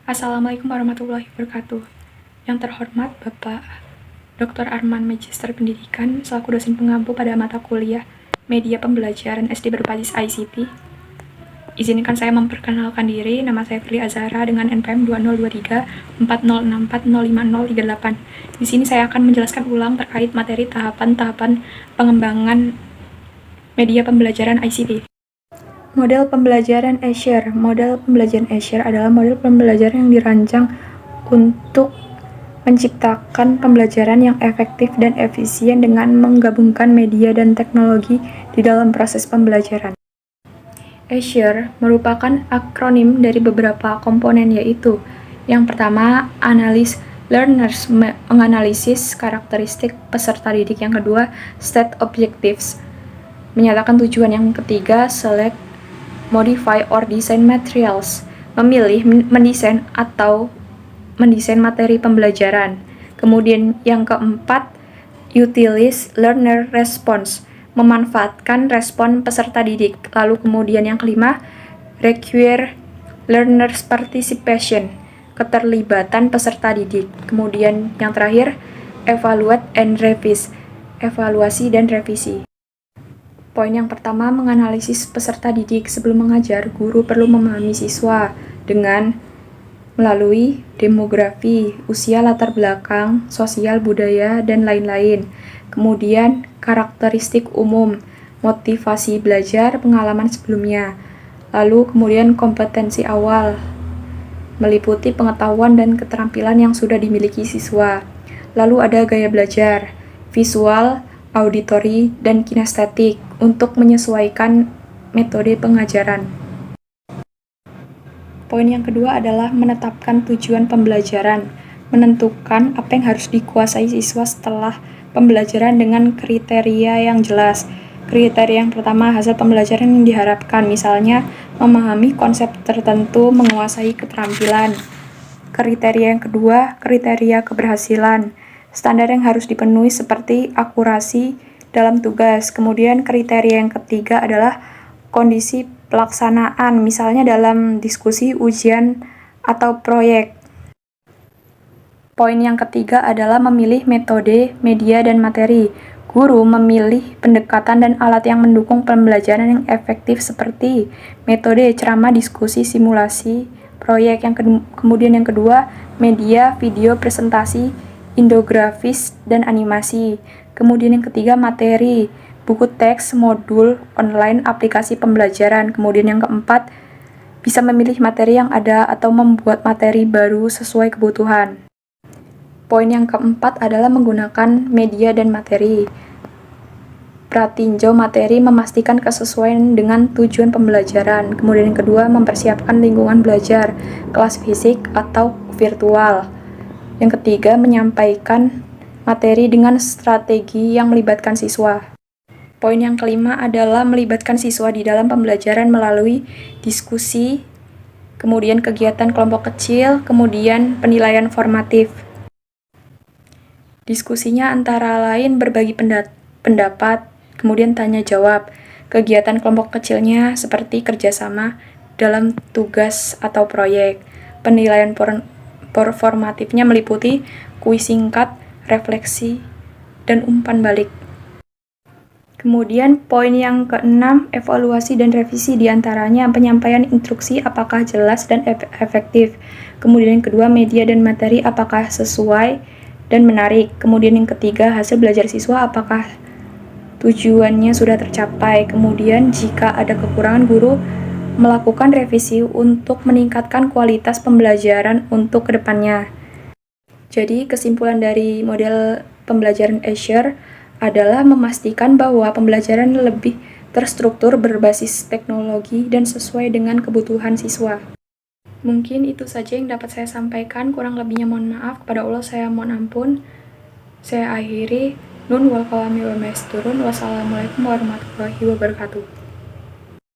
Assalamualaikum warahmatullahi wabarakatuh. Yang terhormat Bapak Dr. Arman, Magister Pendidikan, selaku dosen pengampu pada mata kuliah Media Pembelajaran SD berbasis ICT. Izinkan saya memperkenalkan diri, nama saya Firly Azhara dengan NPM 2023 4064055038. Di sini saya akan menjelaskan ulang terkait materi tahapan-tahapan pengembangan media pembelajaran ICT. Model pembelajaran Azure. Model pembelajaran Azure adalah model pembelajaran yang dirancang untuk menciptakan pembelajaran yang efektif dan efisien dengan menggabungkan media dan teknologi di dalam proses pembelajaran. Azure merupakan akronim dari beberapa komponen, yaitu yang pertama, analis learners, menganalisis karakteristik peserta didik. Yang kedua, state objectives, menyatakan tujuan. Yang ketiga, select, modify or design materials, memilih, mendesain atau mendesain materi pembelajaran. Kemudian yang keempat, utilize learner response, memanfaatkan respon peserta didik. Lalu kemudian yang kelima, require learners participation, keterlibatan peserta didik. Kemudian yang terakhir, evaluate and revise, evaluasi dan revisi. Poin yang pertama, menganalisis peserta didik. Sebelum mengajar, guru perlu memahami siswa dengan melalui demografi, usia, latar belakang, sosial, budaya, dan lain-lain. Kemudian, karakteristik umum, motivasi belajar, pengalaman sebelumnya. Lalu kemudian kompetensi awal, meliputi pengetahuan dan keterampilan yang sudah dimiliki siswa. Lalu ada gaya belajar, visual, auditory, dan kinestetik untuk menyesuaikan metode pengajaran. Poin yang kedua adalah menetapkan tujuan pembelajaran, menentukan apa yang harus dikuasai siswa setelah pembelajaran dengan kriteria yang jelas. Kriteria yang pertama, hasil pembelajaran yang diharapkan, misalnya memahami konsep tertentu, menguasai keterampilan. Kriteria yang kedua, kriteria keberhasilan, standar yang harus dipenuhi seperti akurasi dalam tugas. Kemudian kriteria yang ketiga adalah kondisi pelaksanaan, misalnya dalam diskusi, ujian, atau proyek. Poin yang ketiga adalah memilih metode, media, dan materi. Guru memilih pendekatan dan alat yang mendukung pembelajaran yang efektif seperti metode ceramah, diskusi, simulasi, proyek. Kemudian yang kedua, media, video, presentasi, infografis, dan animasi. Kemudian yang ketiga, materi, buku teks, modul, online, aplikasi pembelajaran. Kemudian yang keempat, bisa memilih materi yang ada atau membuat materi baru sesuai kebutuhan. Poin yang keempat adalah menggunakan media dan materi. Pratinjau materi, memastikan kesesuaian dengan tujuan pembelajaran. Kemudian yang kedua, mempersiapkan lingkungan belajar, kelas fisik atau virtual. Yang ketiga, menyampaikan materi dengan strategi yang melibatkan siswa. Poin yang kelima adalah melibatkan siswa di dalam pembelajaran melalui diskusi, kemudian kegiatan kelompok kecil, kemudian penilaian formatif. Diskusinya antara lain berbagi pendapat, kemudian tanya jawab. Kegiatan kelompok kecilnya seperti kerjasama dalam tugas atau proyek. Penilaian formatifnya meliputi kuis singkat, refleksi, dan umpan balik. Kemudian poin yang keenam, evaluasi dan revisi, diantaranya penyampaian instruksi apakah jelas dan efektif. Kemudian yang kedua, media dan materi apakah sesuai dan menarik. Kemudian yang ketiga, hasil belajar siswa apakah tujuannya sudah tercapai. Kemudian jika ada kekurangan, guru melakukan revisi untuk meningkatkan kualitas pembelajaran untuk kedepannya. Jadi kesimpulan dari model pembelajaran Azure adalah memastikan bahwa pembelajaran lebih terstruktur, berbasis teknologi, dan sesuai dengan kebutuhan siswa. Mungkin itu saja yang dapat saya sampaikan, kurang lebihnya mohon maaf. Kepada Allah saya mohon ampun. Saya akhiri. Nun wal qalami wa ma yasturun. Wassalamualaikum warahmatullahi wabarakatuh.